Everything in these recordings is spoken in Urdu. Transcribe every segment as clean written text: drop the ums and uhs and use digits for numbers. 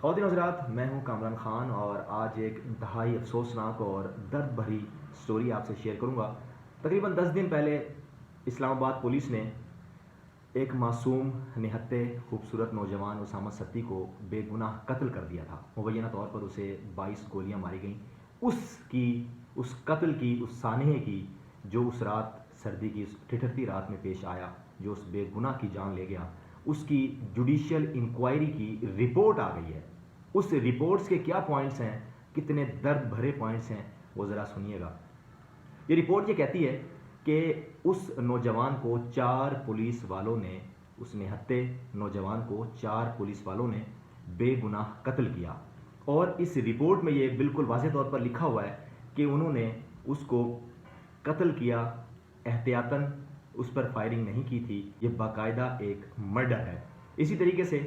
خواتین و حضرات، میں ہوں کامران خان اور آج ایک انتہائی افسوسناک اور درد بھری سٹوری آپ سے شیئر کروں گا۔ تقریباً 10 دن پہلے اسلام آباد پولیس نے ایک معصوم نہتے خوبصورت نوجوان اسامہ ستی کو بے گناہ قتل کر دیا تھا۔ مبینہ طور پر اسے 22 گولیاں ماری گئیں۔ اس قتل کی، اس سانحے کی جو اس رات سردی کی اس ٹھٹھرتی رات میں پیش آیا، جو اس بے گناہ کی جان لے گیا، اس کی جوڈیشل انکوائری کی رپورٹ آ گئی ہے۔ اس رپورٹس کے کیا پوائنٹس ہیں، کتنے درد بھرے پوائنٹس ہیں، وہ ذرا سنیے گا۔ یہ رپورٹ یہ کہتی ہے کہ اس نوجوان کو 4 پولیس والوں نے، اس نہتے نوجوان کو 4 پولیس والوں نے بے گناہ قتل کیا، اور اس رپورٹ میں یہ بالکل واضح طور پر لکھا ہوا ہے کہ انہوں نے اس کو قتل کیا احتیاطاً، اس پر فائرنگ نہیں کی تھی۔ یہ باقاعدہ ایک مرڈر ہے۔ اسی طریقے سے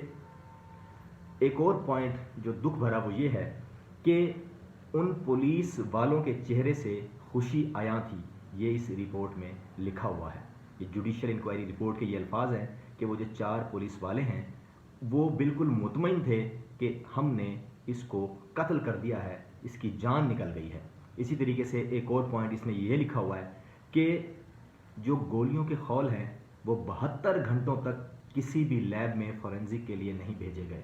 ایک اور پوائنٹ جو دکھ بھرا وہ یہ ہے کہ ان پولیس والوں کے چہرے سے خوشی عیاں تھی، یہ اس رپورٹ میں لکھا ہوا ہے۔ یہ جوڈیشل انکوائری رپورٹ کے یہ الفاظ ہیں کہ وہ جو 4 پولیس والے ہیں وہ بالکل مطمئن تھے کہ ہم نے اس کو قتل کر دیا ہے، اس کی جان نکل گئی ہے۔ اسی طریقے سے ایک اور پوائنٹ اس میں یہ لکھا ہوا ہے کہ جو گولیوں کے خول ہیں وہ 72 گھنٹوں تک کسی بھی لیب میں فورینزک کے لیے نہیں بھیجے گئے۔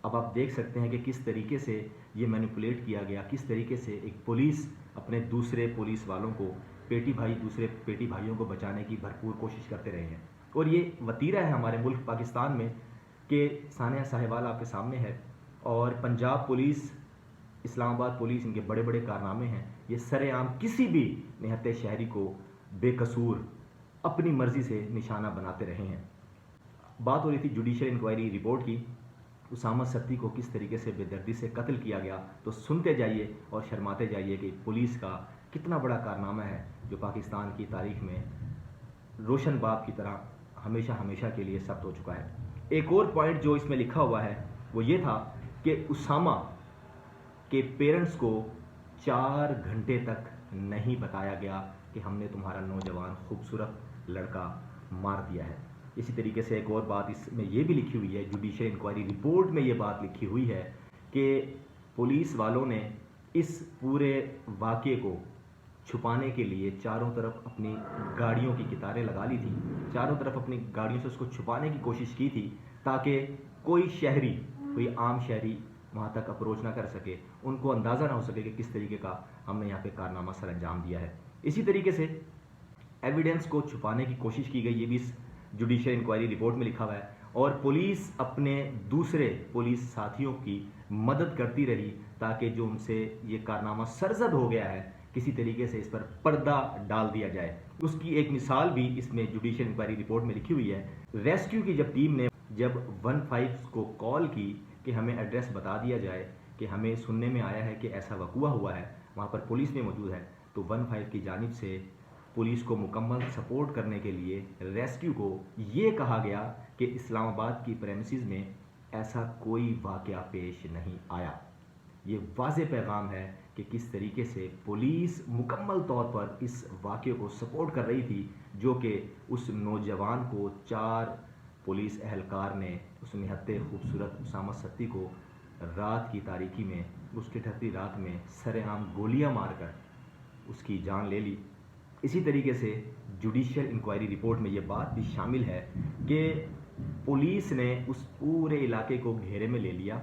اب آپ دیکھ سکتے ہیں کہ کس طریقے سے یہ مینیپولیٹ کیا گیا، کس طریقے سے ایک پولیس اپنے دوسرے پولیس والوں کو، دوسرے پیٹی بھائیوں کو بچانے کی بھرپور کوشش کرتے رہے ہیں۔ اور یہ وتیرہ ہے ہمارے ملک پاکستان میں کہ ثانیہ ساہیوال آپ کے سامنے ہے، اور پنجاب پولیس، اسلام آباد پولیس، ان کے بڑے بڑے کارنامے ہیں۔ یہ سر عام کسی بھی نہتے شہری کو بے قصور اپنی مرضی سے نشانہ بناتے رہے ہیں۔ بات ہو رہی تھی جوڈیشل انکوائری رپورٹ کی، اسامہ ستی کو کس طریقے سے بے دردی سے قتل کیا گیا، تو سنتے جائیے اور شرماتے جائیے کہ پولیس کا کتنا بڑا کارنامہ ہے جو پاکستان کی تاریخ میں روشن باب کی طرح ہمیشہ ہمیشہ کے لیے ثبت ہو چکا ہے۔ ایک اور پوائنٹ جو اس میں لکھا ہوا ہے وہ یہ تھا کہ اسامہ کے پیرنٹس کو 4 گھنٹے تک نہیں بتایا گیا کہ ہم نے تمہارا نوجوان خوبصورت لڑکا مار دیا ہے۔ اسی طریقے سے ایک اور بات اس میں یہ بھی لکھی ہوئی ہے، جوڈیشل انکوائری رپورٹ میں یہ بات لکھی ہوئی ہے کہ پولیس والوں نے اس پورے واقعے کو چھپانے کے لیے چاروں طرف اپنی گاڑیوں کی قطاریں لگا لی تھی، چاروں طرف اپنی گاڑیوں سے اس کو چھپانے کی کوشش کی تھی تاکہ کوئی شہری، کوئی عام شہری وہاں تک اپروچ نہ کر سکے، ان کو اندازہ نہ ہو سکے کہ کس طریقے کا ہم نے یہاں پہ کارنامہ سر انجام دیا ہے۔ اسی طریقے سے ایویڈنس کو چھپانے کی کوشش کی گئی، یہ بھی اس جوڈیشل انکوائری رپورٹ میں لکھا ہوا ہے، اور پولیس اپنے دوسرے پولیس ساتھیوں کی مدد کرتی رہی تاکہ جو ان سے یہ کارنامہ سرزد ہو گیا ہے کسی طریقے سے اس پر پردہ ڈال دیا جائے۔ اس کی ایک مثال بھی اس میں جوڈیشل انکوائری رپورٹ میں لکھی ہوئی ہے۔ ریسکیو کی جب ٹیم نے 15 کو کال کی کہ ہمیں ایڈریس بتا دیا جائے کہ ہمیں سننے میں آیا ہے کہ ایسا وقوع ہوا ہے، وہاں پر پولیس میں موجود ہے، تو 15 کی جانب سے پولیس کو مکمل سپورٹ کرنے کے لیے ریسکیو کو یہ کہا گیا کہ اسلام آباد کی پریمیسز میں ایسا کوئی واقعہ پیش نہیں آیا۔ یہ واضح پیغام ہے کہ کس طریقے سے پولیس مکمل طور پر اس واقعے کو سپورٹ کر رہی تھی، جو کہ اس نوجوان کو 4 پولیس اہلکار نے اس نہتے خوبصورت اسامہ ستی کو رات کی تاریکی میں، اس ٹھٹھرتی رات میں سر عام گولیاں مار کر اس کی جان لے لی۔ اسی طریقے سے جوڈیشل انکوائری رپورٹ میں یہ بات بھی شامل ہے کہ پولیس نے اس پورے علاقے کو گھیرے میں لے لیا،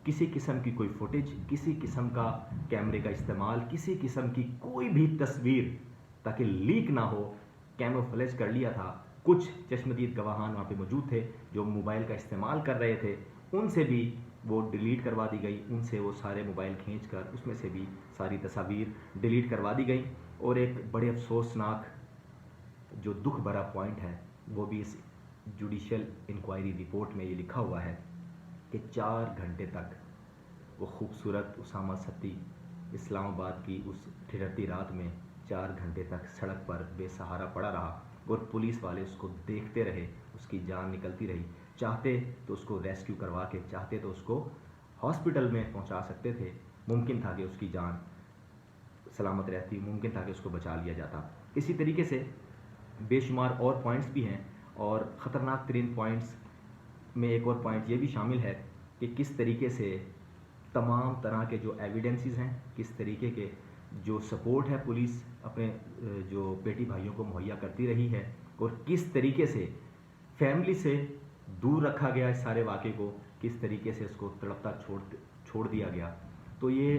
کسی قسم کی کوئی فوٹیج، کسی قسم کا کیمرے کا استعمال، کسی قسم کی کوئی بھی تصویر تاکہ لیک نہ ہو، کیموفلیج کر لیا تھا۔ کچھ چشمدید گواہان وہاں پہ موجود تھے جو موبائل کا استعمال کر رہے تھے، ان سے بھی وہ ڈیلیٹ کروا دی گئی، ان سے وہ سارے موبائل کھینچ کر اس میں سے بھی ساری تصاویر ڈیلیٹ کروا دی گئی۔ اور ایک بڑے افسوسناک جو دکھ بھرا پوائنٹ ہے وہ بھی اس جوڈیشل انکوائری رپورٹ میں یہ لکھا ہوا ہے کہ 4 گھنٹے تک وہ خوبصورت اسامہ ستی اسلام آباد کی اس ٹھٹھرتی رات میں 4 گھنٹے تک سڑک پر بے سہارا پڑا رہا، اور پولیس والے اس کو دیکھتے رہے، اس کی جان نکلتی رہی۔ چاہتے تو اس کو ریسکیو کروا کے، چاہتے تو اس کو ہاسپٹل میں پہنچا سکتے تھے، ممکن تھا کہ اس کی جان سلامت رہتی، ممکن تھا کہ اس کو بچا لیا جاتا۔ اسی طریقے سے بے شمار اور پوائنٹس بھی ہیں، اور خطرناک ترین پوائنٹس میں ایک اور پوائنٹ یہ بھی شامل ہے کہ کس طریقے سے تمام طرح کے جو ایویڈنسز ہیں، کس طریقے کے جو سپورٹ ہے پولیس اپنے جو بیٹی بھائیوں کو مہیا کرتی رہی ہے، اور کس طریقے سے فیملی سے دور رکھا گیا اس سارے واقعے کو، کس طریقے سے اس کو تڑپتا چھوڑ دیا گیا. تو یہ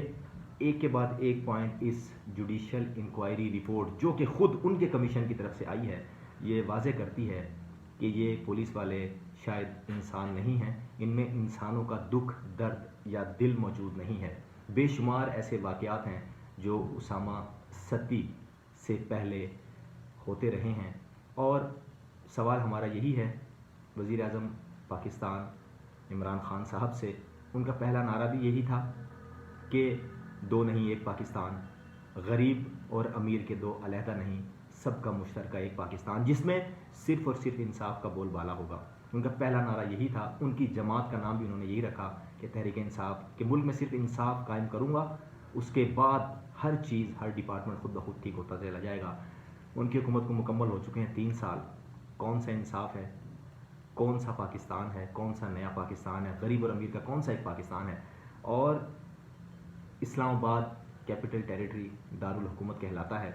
ایک کے بعد ایک پوائنٹ اس جوڈیشل انکوائری رپورٹ جو کہ خود ان کے کمیشن کی طرف سے آئی ہے، یہ واضح کرتی ہے کہ یہ پولیس والے شاید انسان نہیں ہیں، ان میں انسانوں کا دکھ، درد یا دل موجود نہیں ہے. بے شمار ایسے واقعات ہیں جو اسامہ 37 سے پہلے ہوتے رہے ہیں. اور سوال ہمارا یہی ہے وزیر اعظم پاکستان عمران خان صاحب سے، ان کا پہلا نعرہ بھی یہی تھا کہ دو نہیں ایک پاکستان، غریب اور امیر کے دو علیحدہ نہیں، سب کا مشترکہ ایک پاکستان، جس میں صرف اور صرف انصاف کا بول بالا ہوگا. ان کا پہلا نعرہ یہی تھا. ان کی جماعت کا نام بھی انہوں نے یہی رکھا کہ تحریک انصاف، کہ ملک میں صرف انصاف قائم کروں گا، اس کے بعد ہر چیز، ہر ڈپارٹمنٹ خود بخود ٹھیک ہوتا چلا جائے گا. ان کی حکومت کو مکمل ہو چکے ہیں 3 سال. کون سا انصاف ہے؟ کون سا پاکستان ہے؟ کون سا نیا پاکستان ہے؟ غریب اور امیر کا کون سا ایک پاکستان ہے؟ اور اسلام آباد کیپٹل ٹیریٹری دارالحکومت کہلاتا ہے،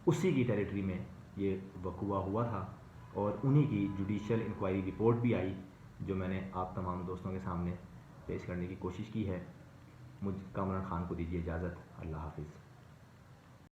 اسی کی ٹیریٹری میں یہ وقوع ہوا تھا. اور انہی کی جوڈیشل انکوائری رپورٹ بھی آئی جو میں نے آپ تمام دوستوں کے سامنے پیش کرنے کی کوشش کی ہے. مجھ کامران خان کو دیجیے اجازت. اللہ حافظ.